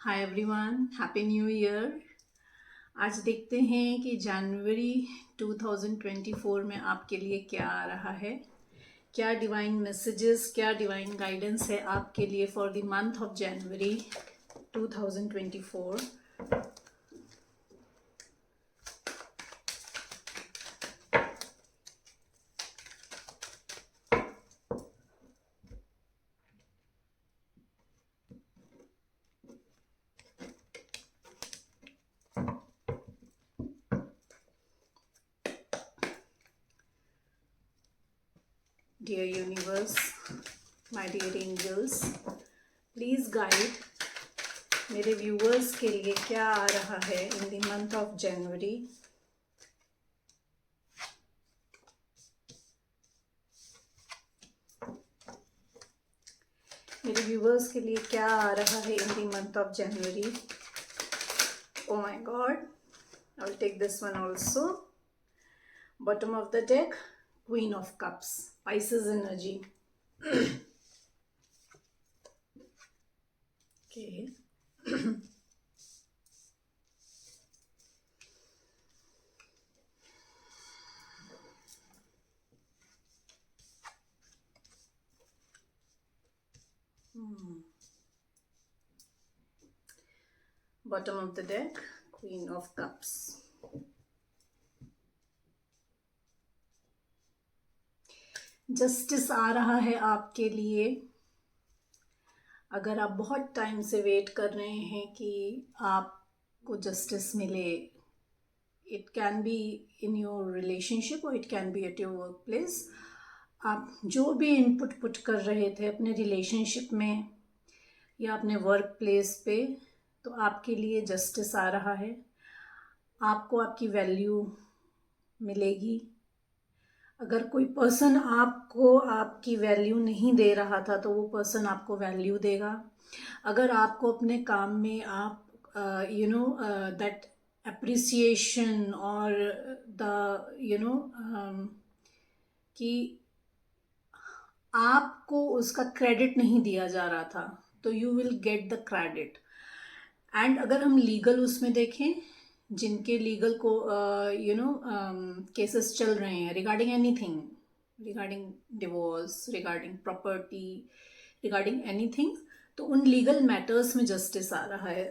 Hi everyone, happy new year. आज देखते हैं कि जनवरी 2024 में आपके लिए क्या आ रहा है, क्या डिवाइन मैसेजेस, क्या डिवाइन गाइडेंस है आपके लिए for the month of January 2024। Dear universe, my dear angels, please guide मेरे व्यूअर्स के लिए क्या आ रहा है in the month of January. मेरे व्यूवर्स के लिए क्या आ रहा है in the month of January. Oh my god, I will take this one also. Bottom of the deck, Queen of Cups, Pisces energy. Okay. Bottom of the deck, Queen of Cups. Justice आ रहा है आपके लिए। अगर आप बहुत time से wait कर रहे हैं कि आपको जस्टिस मिले, it can be in your relationship और it can be at your work place. आप जो भी इनपुट पुट कर रहे थे अपने रिलेशनशिप में या अपने वर्क प्लेस पे, तो आपके लिए जस्टिस आ रहा है। आपको आपकी वैल्यू मिलेगी। अगर कोई पर्सन आपको आपकी वैल्यू नहीं दे रहा था तो वो पर्सन आपको वैल्यू देगा। अगर आपको अपने काम में आप दैट अप्रिसिएशन और कि आपको उसका क्रेडिट नहीं दिया जा रहा था, तो you will get the credit. And अगर हम लीगल उसमें देखें, जिनके लीगल को केसेस चल रहे हैं regarding anything, regarding divorce, regarding property, regarding anything, तो उन लीगल मैटर्स में जस्टिस आ रहा है।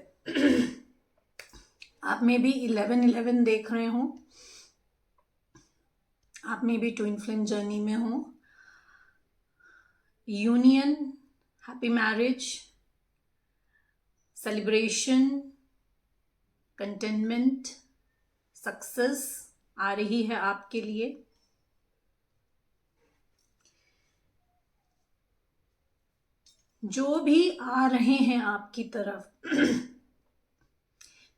आप में भी 11-11 देख रहे हो, आप में भी ट्विन फ्लेम जर्नी में हो। Union, happy marriage, celebration, containment, success आ रही है आपके लिए। जो भी आ रहे हैं आपकी तरफ,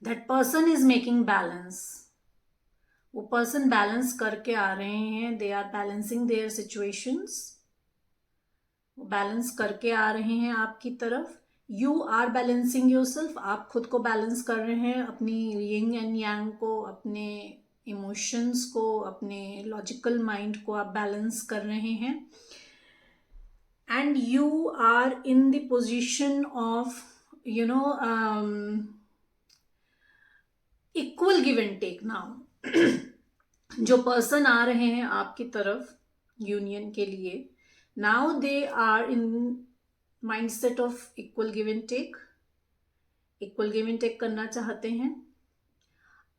that person is making balance. वो पर्सन बैलेंस करके आ रहे हैं। They are balancing their situations. वो बैलेंस करके आ रहे हैं आपकी तरफ। You are balancing yourself. आप खुद को बैलेंस कर रहे हैं, अपनी यिंग एंड यांग को, अपने इमोशंस को, अपने लॉजिकल माइंड को आप बैलेंस कर रहे हैं। And you are in the position of equal give and take now. जो पर्सन आ रहे हैं आपकी तरफ यूनियन के लिए, now they are in mindset of equal give and take. Equal give and take करना चाहते हैं।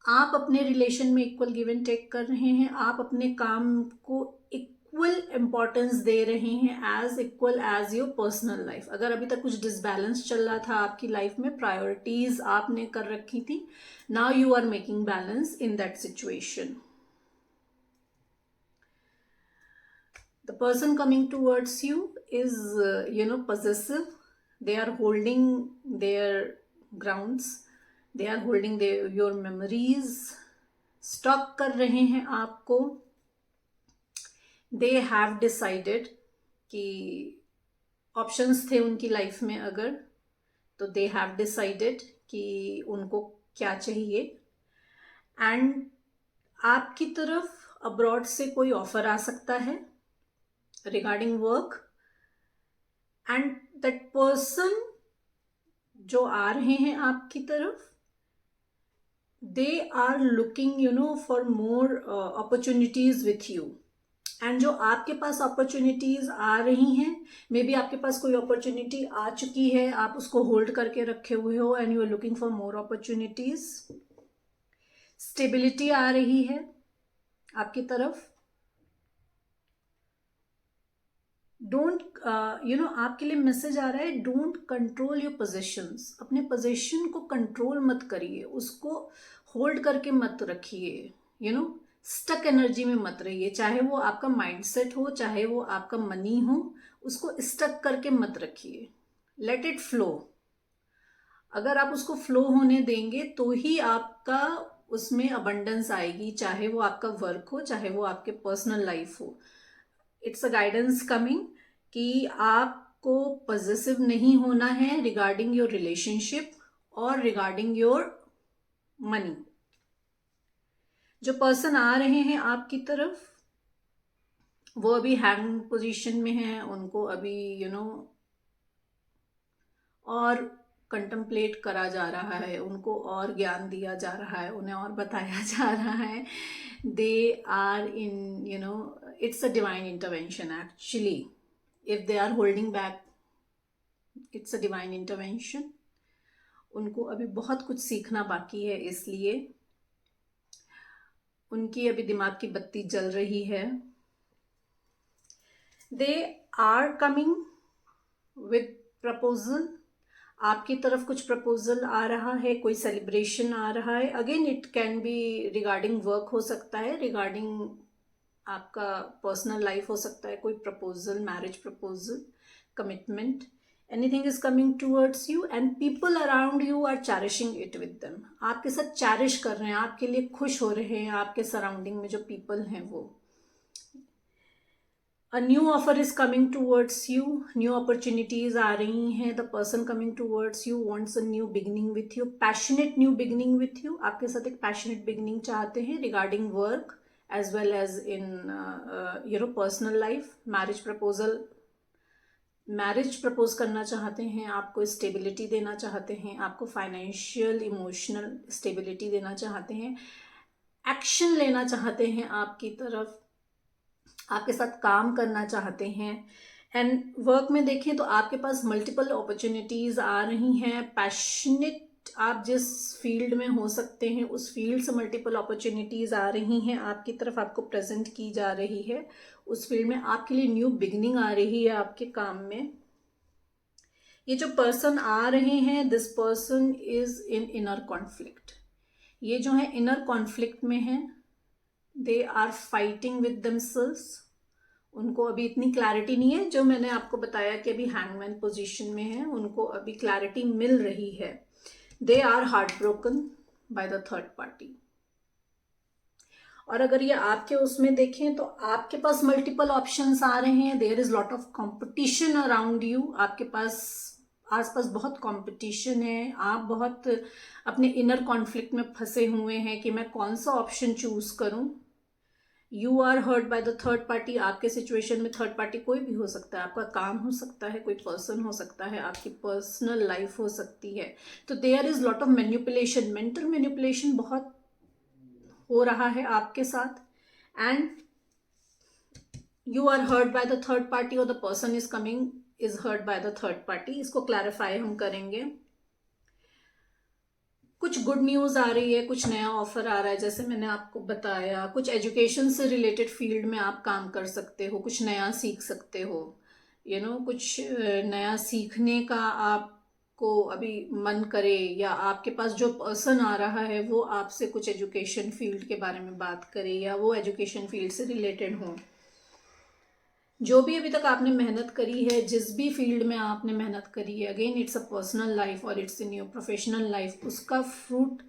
आप अपने रिलेशन में इक्वल गिव एंड टेक कर रहे हैं। आप अपने काम को इक्वल इंपॉर्टेंस दे रहे हैं, as equal as your personal life. अगर अभी तक कुछ डिसबैलेंस चल रहा था आपकी लाइफ में, प्रायोरिटीज आपने कर रखी थी, now you are making balance in that situation. The person coming towards you is possessive. They are holding their grounds. They are holding your memories. Stock कर रहे हैं आपको। They have decided कि ऑप्शंस थे उनकी लाइफ में अगर, तो they have decided कि उनको क्या चाहिए। एंड आपकी तरफ अब्रॉड से कोई ऑफर आ सकता है regarding work, and that person जो आ रहे हैं आपकी तरफ, they are looking for more opportunities with you. And जो आपके पास अपॉर्चुनिटीज आ रही हैं, मे बी आपके पास कोई अपॉर्चुनिटी आ चुकी है, आप उसको होल्ड करके रखे हुए हो and you are looking for more opportunities. Stability आ रही है आपकी तरफ। डोंट आपके लिए मैसेज आ रहा है, डोंट कंट्रोल योर पोजीशंस। अपने पोजीशन को कंट्रोल मत करिए, उसको होल्ड करके मत रखिए, स्टक एनर्जी में मत रहिए। चाहे वो आपका माइंडसेट हो, चाहे वो आपका मनी हो, उसको स्टक करके मत रखिए। Let it flow. अगर आप उसको फ्लो होने देंगे तो ही आपका उसमें अबंडेंस आएगी, चाहे वो आपका वर्क हो, चाहे वो आपके पर्सनल लाइफ हो। इट्स अ गाइडेंस कमिंग कि आपको पॉजिटिव नहीं होना है रिगार्डिंग योर रिलेशनशिप और रिगार्डिंग योर मनी। जो पर्सन आ रहे हैं आपकी तरफ, वो अभी हैंग पोजीशन में है, उनको अभी और कंtemplate करा जा रहा है, उनको और ज्ञान दिया जा रहा है, उन्हें और बताया जा रहा है। They are in it's a divine intervention actually. If they are holding back, it's a divine intervention. उनको अभी बहुत कुछ सीखना बाकी है, इसलिए उनकी अभी दिमाग की बत्ती जल रही है। They are coming with proposal. आपकी तरफ कुछ प्रपोजल आ रहा है, कोई सेलिब्रेशन आ रहा है। Again it can B regarding work हो सकता है, रिगार्डिंग आपका पर्सनल लाइफ हो सकता है। कोई proposal, marriage proposal, commitment, anything is coming towards you and people around you are cherishing it with them. आपके साथ चैरिश कर रहे हैं, आपके लिए खुश हो रहे हैं। आपके सराउंडिंग में जो पीपल हैं वो। A new offer is coming towards you, new opportunities आ रही हैं। The person coming towards you wants a new beginning with you, passionate new beginning with you। आपके साथ एक passionate beginning चाहते हैं regarding work as well as in personal life। Marriage propose करना चाहते हैं, आपको स्टेबिलिटी देना चाहते हैं, आपको फाइनेंशियल इमोशनल स्टेबिलिटी देना चाहते हैं, एक्शन लेना चाहते हैं आपकी तरफ, आपके साथ काम करना चाहते हैं। एंड वर्क में देखें तो आपके पास मल्टीपल अपॉर्चुनिटीज आ रही हैं। पैशनेट आप जिस फील्ड में हो सकते हैं, उस फील्ड से मल्टीपल अपॉर्चुनिटीज आ रही हैं आपकी तरफ, आपको प्रेजेंट की जा रही है। उस फील्ड में आपके लिए न्यू बिगनिंग आ रही है आपके काम में। ये जो पर्सन आ रहे हैं, this person is in inner conflict. ये जो है इनर कॉन्फ्लिक्ट में है। They are fighting with themselves. उनको अभी इतनी क्लैरिटी नहीं है, जो मैंने आपको बताया कि अभी हैंगमैन पोजीशन में है, उनको अभी क्लैरिटी मिल रही है। They are heart broken by the third party. और अगर ये आपके उसमें देखें तो आपके पास मल्टीपल ऑप्शंस आ रहे हैं। There is lot of competition around you. आपके पास आसपास बहुत कंपटीशन है। आप बहुत अपने इनर कॉन्फ्लिक्ट में फंसे हुए हैं कि मैं कौन सा ऑप्शन चूज करूं। You are hurt by the third party. आपके सिचुएशन में थर्ड पार्टी कोई भी हो सकता है, आपका काम हो सकता है, कोई पर्सन हो सकता है, आपकी पर्सनल लाइफ हो सकती है। तो there is lot of manipulation, mental manipulation बहुत हो रहा है आपके साथ। And you are hurt by the third party और the person is coming is hurt by the third party. इसको क्लैरिफाई हम करेंगे। कुछ गुड न्यूज़ आ रही है, कुछ नया ऑफर आ रहा है, जैसे मैंने आपको बताया। कुछ एजुकेशन से रिलेटेड फील्ड में आप काम कर सकते हो, कुछ नया सीख सकते हो। कुछ नया सीखने का आपको अभी मन करे, या आपके पास जो पर्सन आ रहा है वो आपसे कुछ एजुकेशन फील्ड के बारे में बात करे, या वो एजुकेशन फील्ड से रिलेटेड हो। जो भी अभी तक आपने मेहनत करी है, जिस भी फील्ड में आपने मेहनत करी है, again it's a personal life और it's in your professional life, उसका फ्रूट,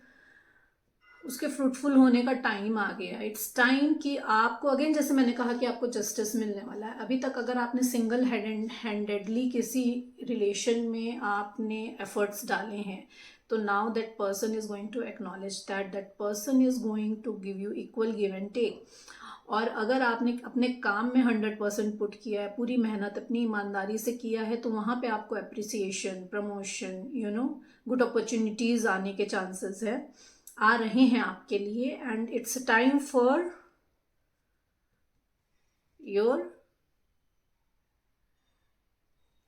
उसके फ्रूटफुल होने का टाइम आ गया। इट्स टाइम कि आपको, अगेन जैसे मैंने कहा कि आपको जस्टिस मिलने वाला है। अभी तक अगर आपने सिंगल हैंडेडली किसी रिलेशन में आपने एफर्ट्स डाले हैं, तो now that person is going to acknowledge that person is going to give you equal give and take. और अगर आपने अपने काम में 100% पुट किया है, पूरी मेहनत अपनी ईमानदारी से किया है, तो वहाँ पे आपको अप्रिसिएशन, प्रमोशन, गुड अपॉर्चुनिटीज़ आने के चांसेस है, आ रहे हैं आपके लिए। And it's time for your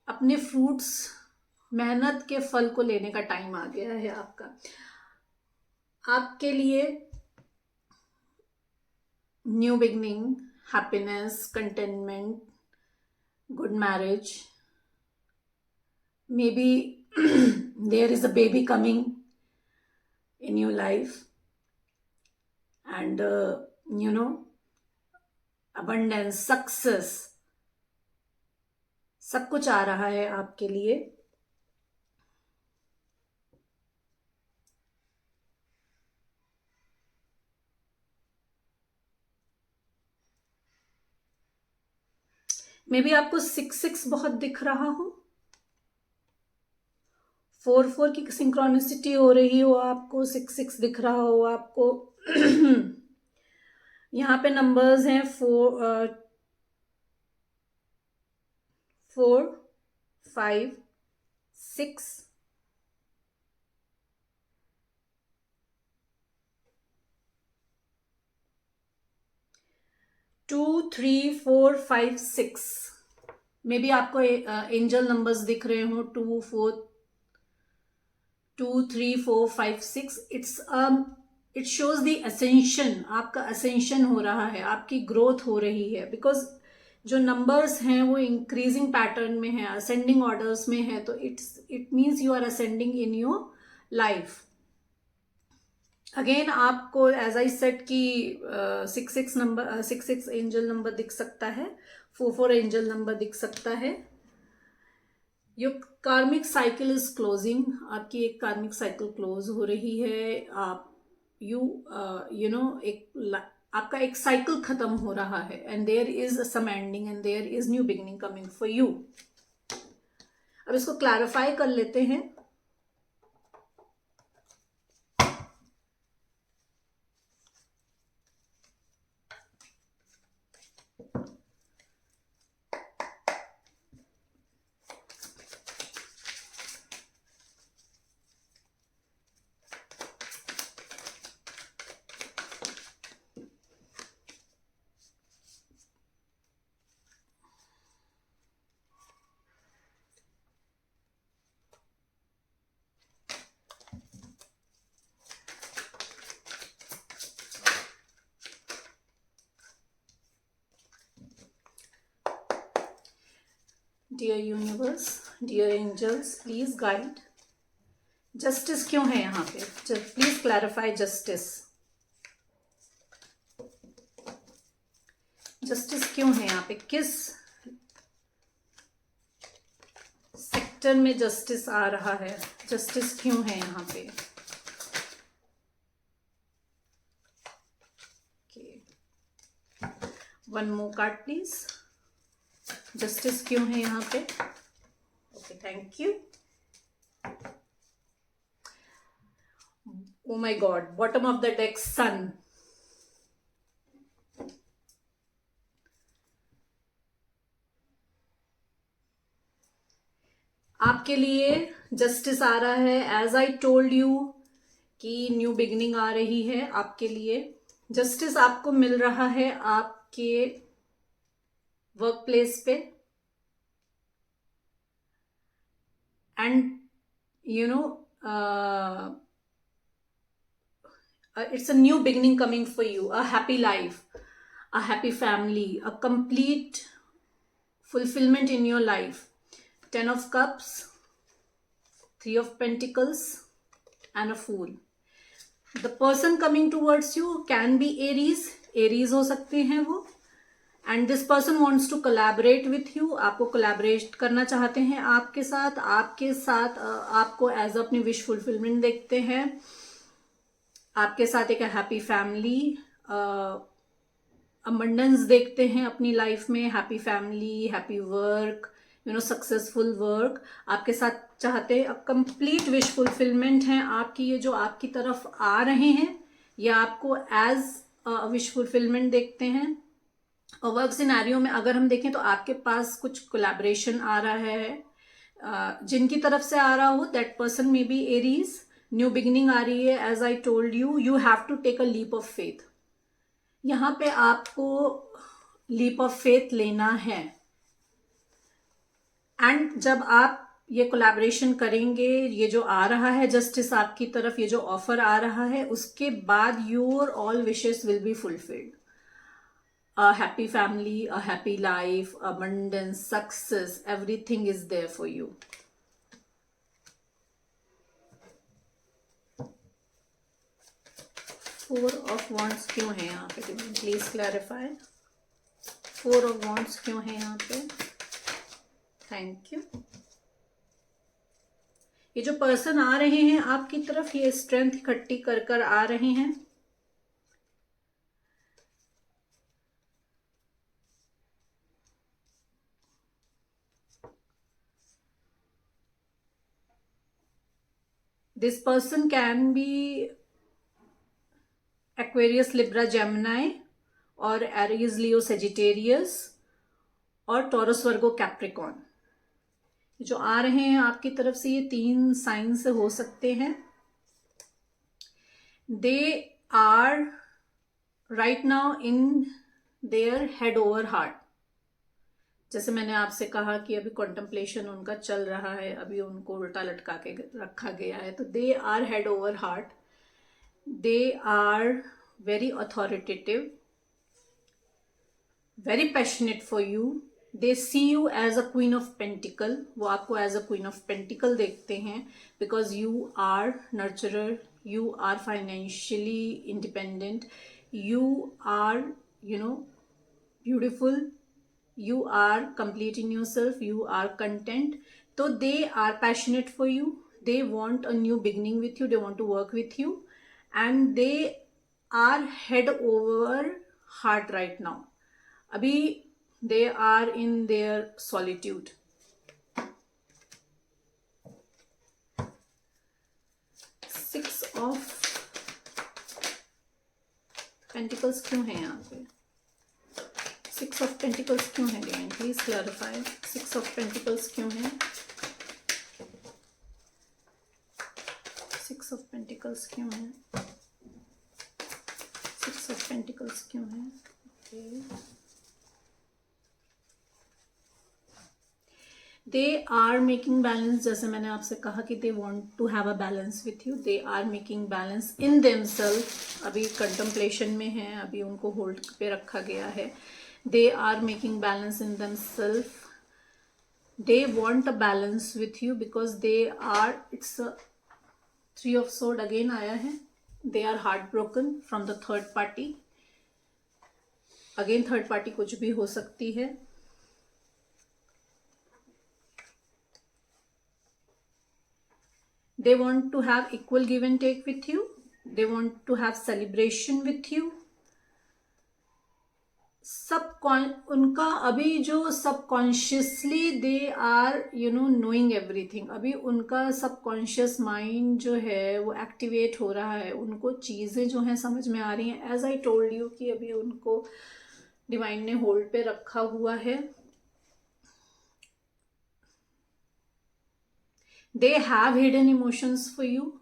अपने फ्रूट्स, मेहनत के फल को लेने का टाइम आ गया है आपका। आपके लिए new beginning, happiness, contentment, good marriage, maybe there is a baby coming in your life, and abundance, success, सब कुछ आ रहा है आपके लिए। मे बी आपको 6-6 बहुत दिख रहा हो, 4-4 की सिंक्रोनिसिटी हो रही हो, आपको 6-6 दिख रहा हो आपको। यहाँ पे नंबर्स हैं 4, 5, 6, 2, 3, 4, 5, 6। मे बी आपको एंजल नंबर्स दिख रहे हो 2, 3, 4, 5, 6। इट शोज द असेंशन, आपका असेंशन हो रहा है, आपकी ग्रोथ हो रही है, बिकॉज जो नंबर्स हैं वो इंक्रीजिंग पैटर्न में है, असेंडिंग ऑर्डर्स में है, तो it means you are ascending in your life. Again आपको एज आई सेड कि 6-6 नंबर, 6-6 एंजल नंबर दिख सकता है, 4-4 एंजल नंबर दिख सकता है। योर कार्मिक साइकिल इज क्लोजिंग, आपकी एक कार्मिक साइकिल क्लोज हो रही है। आप आपका एक साइकिल खत्म हो रहा है, and there is some ending and there is new beginning coming for you. अब इसको क्लैरिफाई कर लेते हैं। Dear universe, dear angels, please guide. Justice क्यों है यहाँ पे? Please clarify justice. जस्टिस क्यों है यहाँ पे? किस सेक्टर में जस्टिस आ रहा है? जस्टिस क्यों है यहाँ पे? One more card please. Justice क्यों है यहाँ पे? Okay, thank you. Oh my God, bottom of the deck, sun. आपके लिए जस्टिस आ रहा है। एज आई टोल्ड यू कि न्यू बिगनिंग आ रही है आपके लिए। जस्टिस आपको मिल रहा है आपके वर्क प्लेस पे, and it's a new beginning coming for you, a happy life, a happy family, a complete fulfillment in your life. 10 of Cups, 3 of Pentacles, and a Fool. The person coming towards you can be Aries हो सकते हैं वो, and this person wants to collaborate with you. आपको collaborate करना चाहते हैं आपके साथ आपको as अपनी wish fulfillment देखते हैं, आपके साथ एक हैप्पी फैमिली, अबंडेंस देखते हैं अपनी लाइफ में, happy family, happy work, successful work आपके साथ चाहते हैं। कंप्लीट विश फुलफिलमेंट है आपकी। ये जो आपकी तरफ आ रहे हैं ये आपको एज विश फुलफिलमेंट देखते हैं। और वर्क सिनेरियो में अगर हम देखें तो आपके पास कुछ कोलैबोरेशन आ रहा है, जिनकी तरफ से आ रहा हो, that person may be Aries, new beginning आ रही है। As I told you, you have to take a leap of faith. यहाँ पे आपको लीप ऑफ फेथ लेना है। एंड जब आप ये कोलैबोरेशन करेंगे, ये जो आ रहा है जस्टिस आपकी तरफ, ये जो ऑफर आ रहा है, उसके बाद your all wishes will be fulfilled. A happy family, a happy life, abundance, success, everything is there for you. Four of Wands क्यों है यहाँ पे? Please clarify. Four of Wands क्यों है यहाँ पे? Thank you. ये जो पर्सन आ रहे हैं आपकी तरफ, ये स्ट्रेंथ इकट्ठी कर कर आ रहे हैं। This person can be Aquarius, Libra, Gemini और Aries, Leo, Sagittarius और Taurus, Virgo, Capricorn। जो आ रहे हैं आपकी तरफ से ये 3 साइन से हो सकते हैं। They are right now in their head over heart। जैसे मैंने आपसे कहा कि अभी कॉन्टेम्पलेशन उनका चल रहा है, अभी उनको उल्टा लटका के रखा गया है। तो they are head over heart, they are very authoritative, very passionate for you. They see you as a queen of pentacle, वो आपको as a queen of pentacle देखते हैं, because you are nurturer, you are financially independent, you are beautiful, you are complete in yourself, you are content. So they are passionate for you, they want a new beginning with you, they want to work with you, and they are head over heart right now. Abhi they are in their solitude. Six of Pentacles क्यों है यहाँ पे? Six of Pentacles क्यों है divine? Please clarify. Six of Pentacles क्यों है? Six of Pentacles क्यों है? Six of Pentacles क्यों है? Okay. They are making balance, जैसे मैंने आपसे कहा कि they want to have a balance with you. They are making balance in themselves। अभी contemplation में है, अभी उनको होल्ड पे रखा गया है। They are making balance in themselves. They want a balance with you because they are, it's a Three of Swords again आया है। They are heartbroken from the third party. Again third party कुछ भी हो सकती है। They want to have equal give and take with you. They want to have celebration with you. उनका अभी जो subconsciously they are knowing everything, अभी उनका सबकॉन्शियस माइंड जो है वो एक्टिवेट हो रहा है, उनको चीज़ें जो हैं समझ में आ रही हैं। एज आई टोल्ड यू कि अभी उनको डिवाइन ने होल्ड पे रखा हुआ है। दे have hidden emotions for you,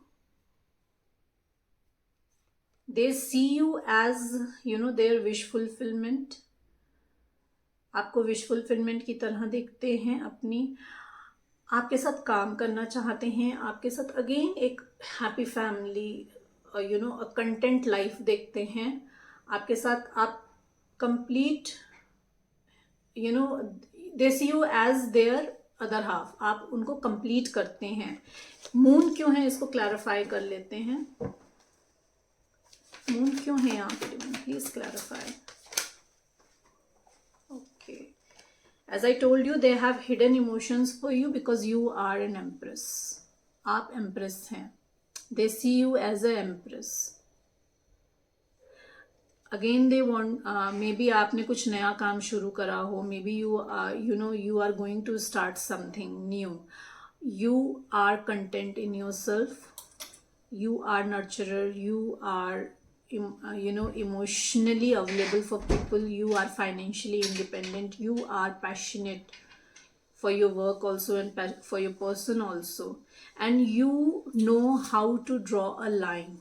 they see you as their wish fulfillment। आपको विश फुलफिलमेंट की तरह देखते हैं, अपनी आपके साथ काम करना चाहते हैं, आपके साथ अगेन एक happy family a content life देखते हैं आपके साथ। आप complete they see you as their other half, आप उनको कंप्लीट करते हैं। मून क्यों है इसको क्लैरिफाई कर लेते हैं। मून क्यों है यहाँ पे divine? Please clarify. Okay, as I told you, they have hidden emotions for you because you are an empress. आप एम्प्रेस हैं। They see you as a empress. Again they want, may be आपने कुछ नया काम शुरू करा हो, may be you are going to start something new. You are content in your self, you are nurturer, you are emotionally available for people. You are financially independent. You are passionate for your work also and for your person also, and you know how to draw a line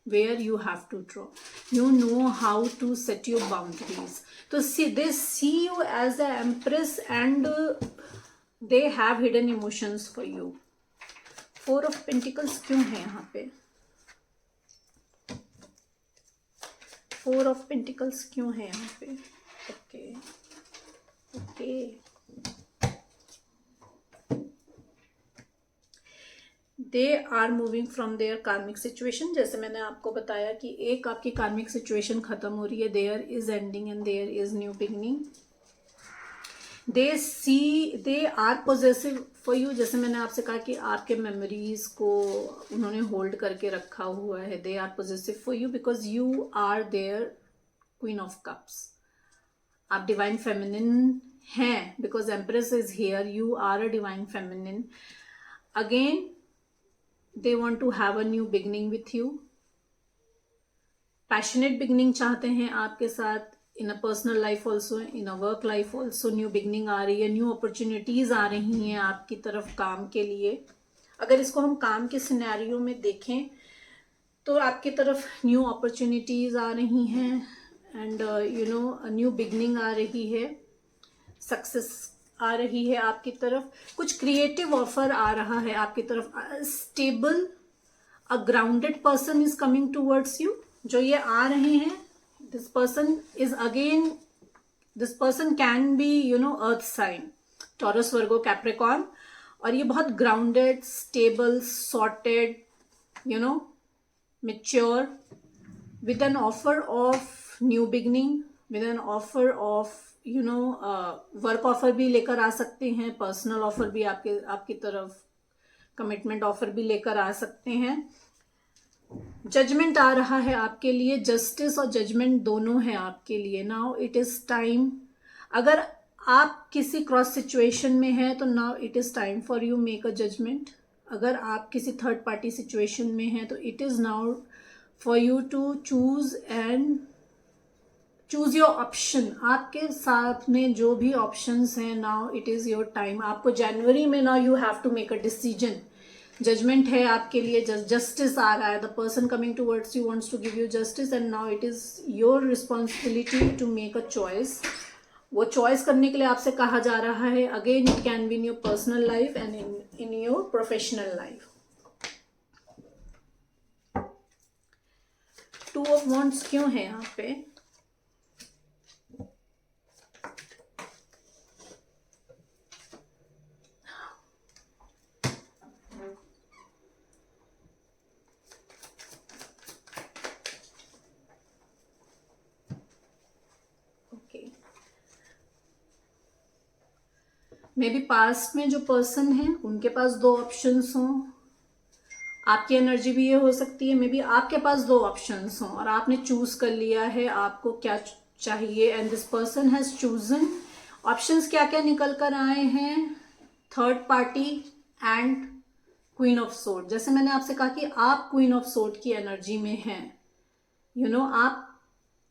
where you have to draw. You know how to set your boundaries. So see, they see you as the empress, and they have hidden emotions for you. Four of Pentacles क्यों है यहाँ पे? Four of Pentacles क्यों है यहाँ पे? Okay they are moving from their karmic situation. जैसे मैंने आपको बताया कि एक आपकी कार्मिक सिचुएशन खत्म हो रही है, there is ending and there is new beginning. They are possessive for you. जैसे मैंने आपसे कहा कि आपके मेमोरीज को उन्होंने होल्ड करके रखा हुआ है. They are possessive for you because you are their queen of cups. आप डिवाइन फेमिनिन हैं because empress is here. You are a divine feminine. Again they want to have a new beginning with you. Passionate beginning चाहते हैं आपके साथ. in a personal life also, in a work life also, new beginning आ रही है. new opportunities आ रही हैं आपकी तरफ काम के लिए. अगर इसको हम काम के सिनेरियो में देखें तो आपकी तरफ new opportunities आ रही हैं, and a new beginning आ रही है. सक्सेस आ रही है आपकी तरफ. कुछ क्रिएटिव ऑफर आ रहा है आपकी तरफ. Stable, a grounded person is coming towards you. जो ये आ रहे हैं, this person is again, this person can be earth sign, Taurus, Virgo, Capricorn. और ये बहुत grounded, stable, sorted, mature, with an offer of new beginning, with an offer of work offer भी लेकर आ सकते हैं. पर्सनल ऑफर भी आपकी तरफ, कमिटमेंट ऑफर भी लेकर आ सकते हैं. जजमेंट आ रहा है आपके लिए. जस्टिस और जजमेंट दोनों है आपके लिए. Now it is time. अगर आप किसी क्रॉस सिचुएशन में हैं तो now it is time for you make a judgement. अगर आप किसी थर्ड पार्टी सिचुएशन में हैं तो it is now for you to choose and choose your option. आपके साथ में जो भी ऑप्शंस हैं, now it is your time. आपको जनवरी में now you have to make a decision. Judgement है आपके लिए. जस्टिस आ रहा है. The person coming towards you wants to give you justice, and now it is your responsibility to make a choice. वो चॉइस करने के लिए आपसे कहा जा रहा है. Again it can be in your personal life and in your professional life. Two of wands क्यों है यहाँ पे? मे बी पास्ट में जो पर्सन है उनके पास दो ऑप्शंस हों. आपकी एनर्जी भी ये हो सकती है. मे बी आपके पास दो ऑप्शंस हों और आपने चूज कर लिया है आपको क्या चाहिए, and this person has chosen. Options क्या क्या निकल कर आए हैं? Third party and queen of sword. जैसे मैंने आपसे कहा कि आप क्वीन ऑफ सोर्ड की एनर्जी में हैं. आप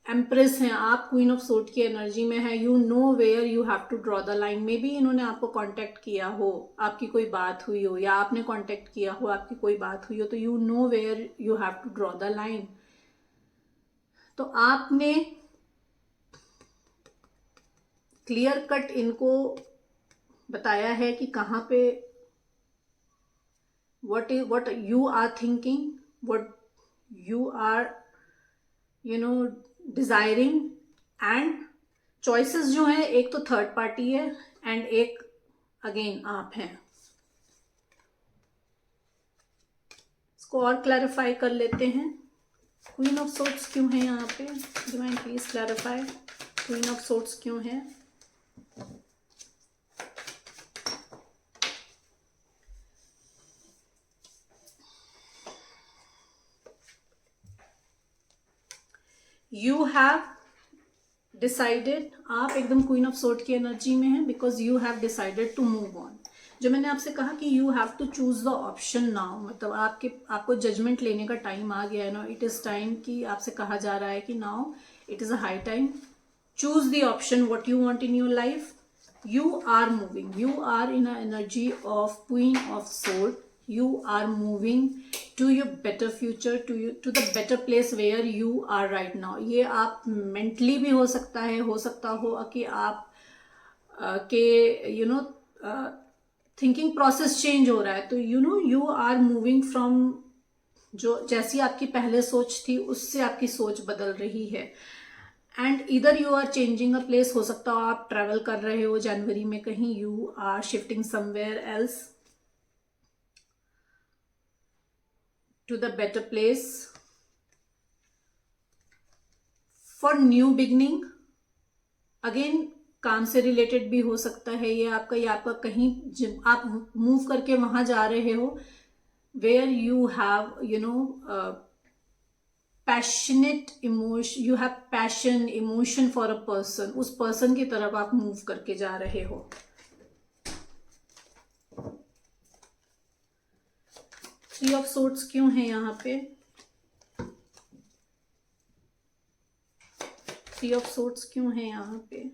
एम्प्रेस हैं, आप क्वीन ऑफ सोर्ड की एनर्जी में है. You know where you have to draw the line. Maybe इन्होंने आपको कांटेक्ट किया हो, आपकी कोई बात हुई हो, या आपने कांटेक्ट किया हो, आपकी कोई बात हुई हो, तो you know where you have to draw the line. तो आपने क्लियर कट इनको बताया है कि कहाँ पे what you are thinking, what you are desiring. And choices जो हैं, एक तो थर्ड पार्टी है एंड एक अगेन आप हैं. इसको और क्लैरिफाई कर लेते हैं. क्वीन ऑफ सोर्ड्स क्यों है यहाँ पे? Divine please clarify. Queen of swords क्यों है? You have decided. आप एकदम क्वीन ऑफ सोर्ड की एनर्जी में हैं because you have decided to move on. जो मैंने आपसे कहा कि you have to choose the option now, मतलब आपको जजमेंट लेने का टाइम आ गया है ना, इट इज टाइम कि आपसे कहा जा रहा है कि now it is a high time, choose the option what you want in your life. You are moving, you are in an energy of Queen of Sword. You are moving to your better future, to the better place where you are right now. ये आप mentally भी हो सकता हो कि आप के thinking process change हो रहा है, तो यू आर मूविंग फ्रॉम, जो जैसी आपकी पहले सोच थी उससे आपकी सोच बदल रही है. एंड इधर you are changing a place, हो सकता हो आप ट्रेवल कर रहे हो जनवरी में कहीं, you are shifting somewhere else to the better place for new beginning. Again काम से रिलेटेड भी हो सकता है ये आपका, या आपका कहीं आप मूव करके वहां जा रहे हो where you have passionate emotion, you have passion emotion for a person, उस पर्सन की तरफ आप मूव करके जा रहे हो. थ्री ऑफ सोर्ड्स क्यों है यहाँ पे? थ्री ऑफ सोर्ड्स क्यों है यहाँ पे?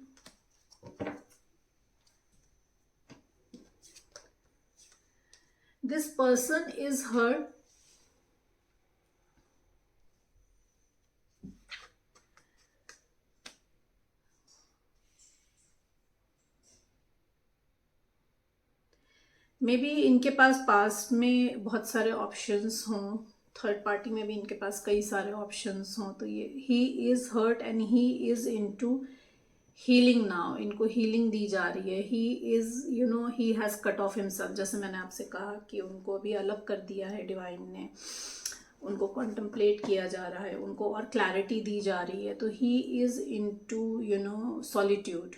This person is hurt. Maybe इनके पास्ट में बहुत सारे ऑप्शंस हों, थर्ड पार्टी में भी इनके पास कई सारे ऑप्शंस हों, तो ये he is hurt and he is into healing now. इनको हीलिंग दी जा रही है. He is he has cut off himself, जैसे मैंने आपसे कहा कि उनको अभी अलग कर दिया है डिवाइन ने, उनको कॉन्टम्पलेट किया जा रहा है, उनको और क्लैरिटी दी जा रही है. तो ही इज इनटू सॉलिट्यूड,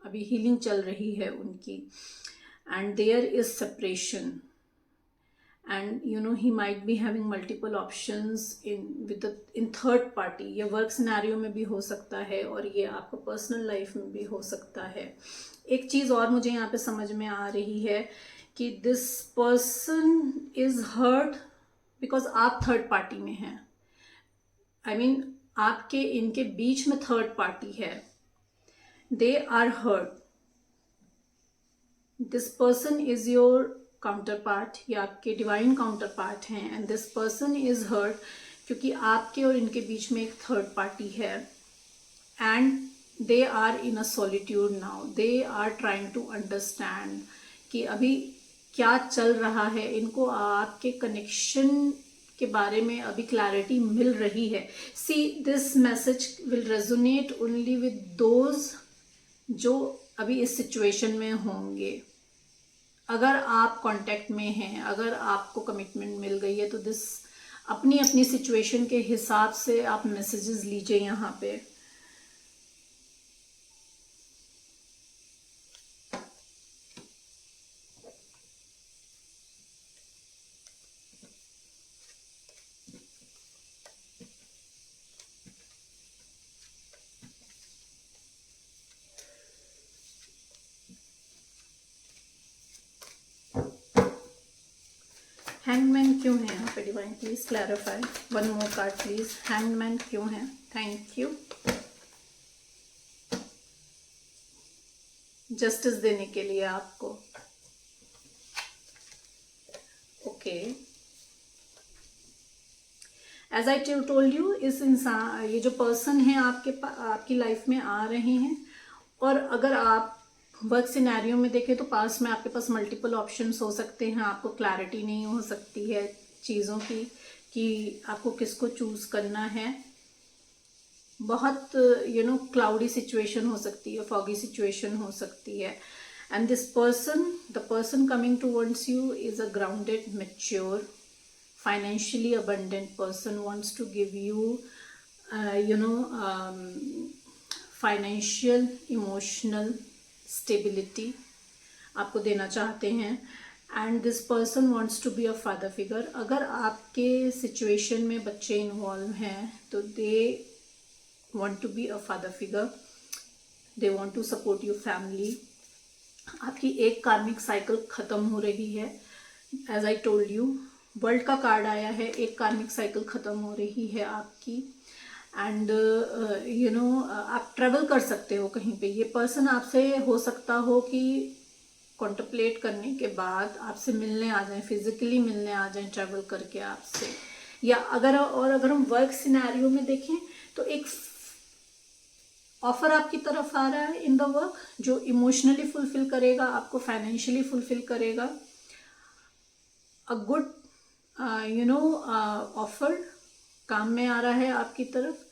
अभी हीलिंग चल रही है उनकी. And there is separation, and he might be having multiple options in third party. ये वर्क सिनेरियो में भी हो सकता है और ये आपका पर्सनल लाइफ में भी हो सकता है. एक चीज़ और मुझे यहाँ पे समझ में आ रही है कि this person is hurt because आप थर्ड पार्टी में हैं. आई मीन आपके इनके बीच में थर्ड पार्टी है. They are hurt. This person is your counter part, या आपके डिवाइन काउंटर पार्ट हैं, and this person is hurt क्योंकि आपके और इनके बीच में एक थर्ड पार्टी है. And they are in a solitude now. They are trying to understand कि अभी क्या चल रहा है. इनको आपके कनेक्शन के बारे में अभी क्लैरिटी मिल रही है. See this message will resonate only with those जो अभी इस सिचुएशन में होंगे. अगर आप कांटेक्ट में हैं, अगर आपको कमिटमेंट मिल गई है, तो दिस अपनी अपनी सिचुएशन के हिसाब से आप मैसेजेस लीजिए यहाँ पे. हैंगमैन क्यों है यहाँ पे divine? Please clarify. One more card please. Hangman क्यों है? Thank you. जस्टिस देने के लिए आपको. Okay, as I told you, इस इंसान, ये जो पर्सन है आपकी लाइफ में आ रहे हैं. और अगर आप वर्क सिनेरियो में देखें तो पास में आपके पास मल्टीपल ऑप्शंस हो सकते हैं. आपको क्लैरिटी नहीं हो सकती है चीज़ों की कि आपको किसको चूज़ करना है. बहुत क्लाउडी सिचुएशन हो सकती है, फॉगी सिचुएशन हो सकती है. And this person, the person coming towards you is a grounded, mature, financially abundant person, wants to give you financial, emotional stability आपको देना चाहते हैं. And this person wants to be a father figure. अगर आपके situation में बच्चे involve हैं तो they want to be a father figure. They want to support your family. आपकी एक कार्मिक साइकिल खत्म हो रही है। As I told you, world का कार्ड आया है, एक कार्मिक साइकिल खत्म हो रही है आपकी। एंड आप ट्रेवल कर सकते हो कहीं पे। ये पर्सन आपसे हो सकता हो कि कॉन्टम्पलेट करने के बाद आपसे मिलने आ जाएं, फिजिकली मिलने आ जाएं ट्रैवल करके आपसे। या अगर हम वर्क सिनेरियो में देखें तो एक ऑफर आपकी तरफ आ रहा है इन द वर्क, जो इमोशनली फुलफिल करेगा, आपको फाइनेंशियली फुलफिल करेगा। अ गुड ऑफर काम में आ रहा है आपकी तरफ,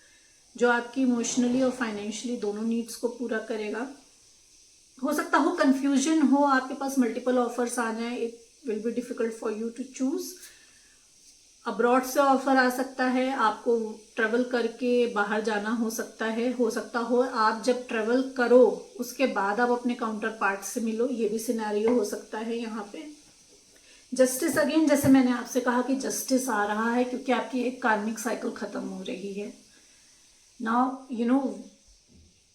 जो आपकी इमोशनली और फाइनेंशियली दोनों नीड्स को पूरा करेगा। हो सकता हो कंफ्यूजन हो, आपके पास मल्टीपल ऑफर्स आ जाएं, it will be difficult for you to choose. Abroad से ऑफर आ सकता है, आपको ट्रेवल करके बाहर जाना हो सकता हो आप जब ट्रेवल करो उसके बाद आप अपने काउंटर पार्ट से मिलो, ये भी सिनेरियो हो सकता है यहाँ पे। जस्टिस, अगेन जैसे मैंने आपसे कहा कि जस्टिस आ रहा है क्योंकि आपकी एक कार्मिक साइकिल खत्म हो रही है। Now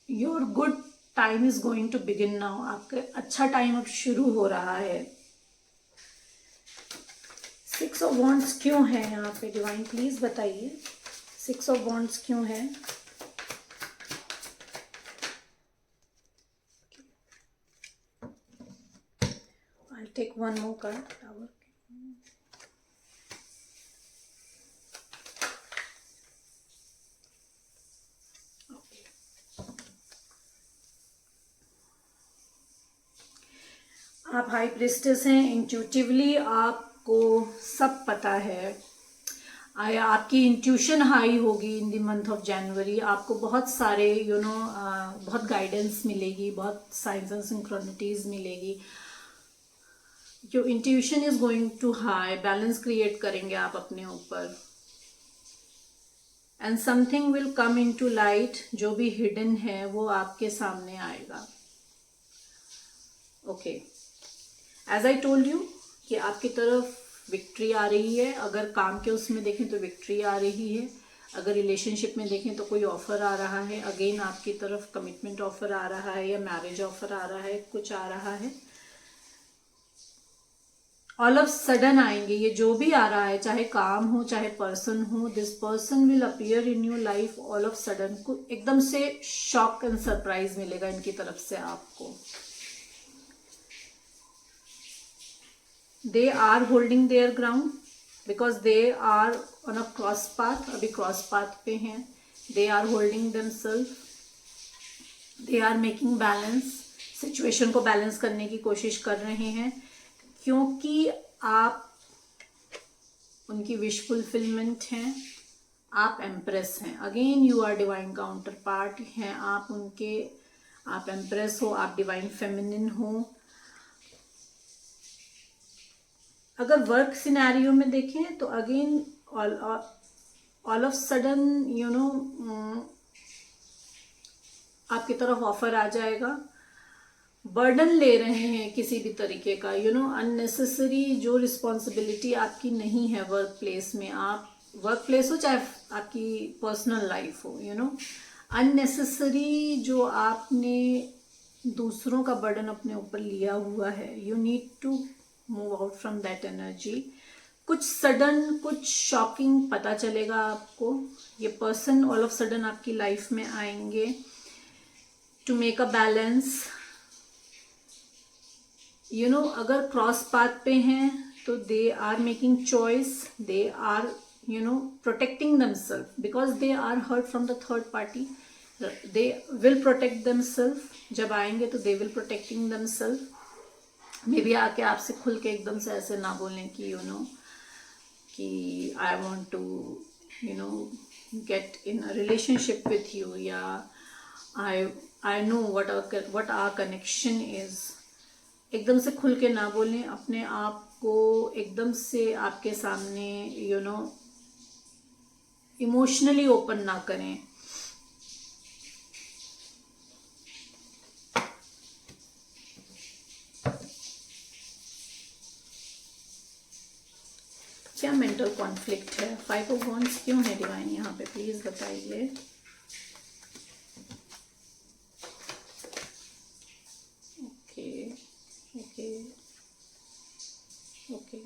your good time is going to begin now, आपका अच्छा टाइम अब शुरू हो रहा है। 6 ऑफ वॉन्ड्स क्यों है यहाँ पे डिवाइन, प्लीज बताइए 6 ऑफ वॉन्ड्स क्यों है। I take one more card. आप हाई प्रिस्टेस हैं, इंट्यूटिवली आपको सब पता है। आपकी इंट्यूशन हाई होगी in the month of January. आपको बहुत सारे बहुत गाइडेंस मिलेगी, बहुत साइंस एंड सिंक्रोनिटीज मिलेगी। जो intuition is going to high, balance create करेंगे आप अपने ऊपर। And something will come in to light, जो भी हिडन है वो आपके सामने आएगा। Okay, as I told you कि आपकी तरफ विक्ट्री आ रही है। अगर काम के उसमें देखें तो विक्ट्री आ रही है, अगर रिलेशनशिप में देखें तो कोई ऑफर आ रहा है। अगेन आपकी तरफ कमिटमेंट ऑफर आ रहा है या मैरिज ऑफर आ रहा है, कुछ आ रहा है। ऑल ऑफ सडन आएंगे, ये जो भी आ रहा है, चाहे काम हो चाहे पर्सन हो, this person will appear in your life all of sudden. को एकदम से शॉक एंड सरप्राइज मिलेगा इनकी तरफ से आपको। They are holding their ground because they are on a cross path, अभी cross path पे हैं। They are holding themselves, they are making balance, situation को बैलेंस करने की कोशिश कर रहे हैं क्योंकि आप उनकी विश फुलफिलमेंट हैं। आप एम्प्रेस हैं, again you are divine counter part हैं आप उनके। आप एम्प्रेस हो, आप डिवाइन फेमिनिन हो। अगर वर्क सिनेरियो में देखें तो अगेन ऑल ऑफ सडन आपकी तरफ ऑफर आ जाएगा। बर्डन ले रहे हैं किसी भी तरीके का, अननेसेसरी जो रिस्पॉन्सिबिलिटी आपकी नहीं है वर्क प्लेस में। आप वर्क प्लेस हो चाहे आपकी पर्सनल लाइफ हो, अननेसेसरी जो आपने दूसरों का बर्डन अपने ऊपर लिया हुआ है, you need to move out from that energy. कुछ सडन, कुछ शॉकिंग पता चलेगा आपको। ये पर्सन ऑल ऑफ सडन आपकी लाइफ में आएंगे टू मेक अ बैलेंस। अगर क्रॉस पाथ पे हैं तो they are making choice, they are protecting themselves because they are hurt from the third party. They will protect themselves. जब आएंगे तो they will protecting themselves. May be आके आपसे खुल के एकदम से ऐसे ना बोलें कि कि I want to get in a relationship with you, या I know what our connection is. एकदम से खुल के ना बोलें, अपने आप को एकदम से आपके सामने इमोशनली ओपन ना करें। क्या मेंटल कॉन्फ्लिक्ट है? 5 ऑफ वॉन्ड्स क्यों है डिवाइन यहाँ पे, प्लीज बताइए। Okay, okay okay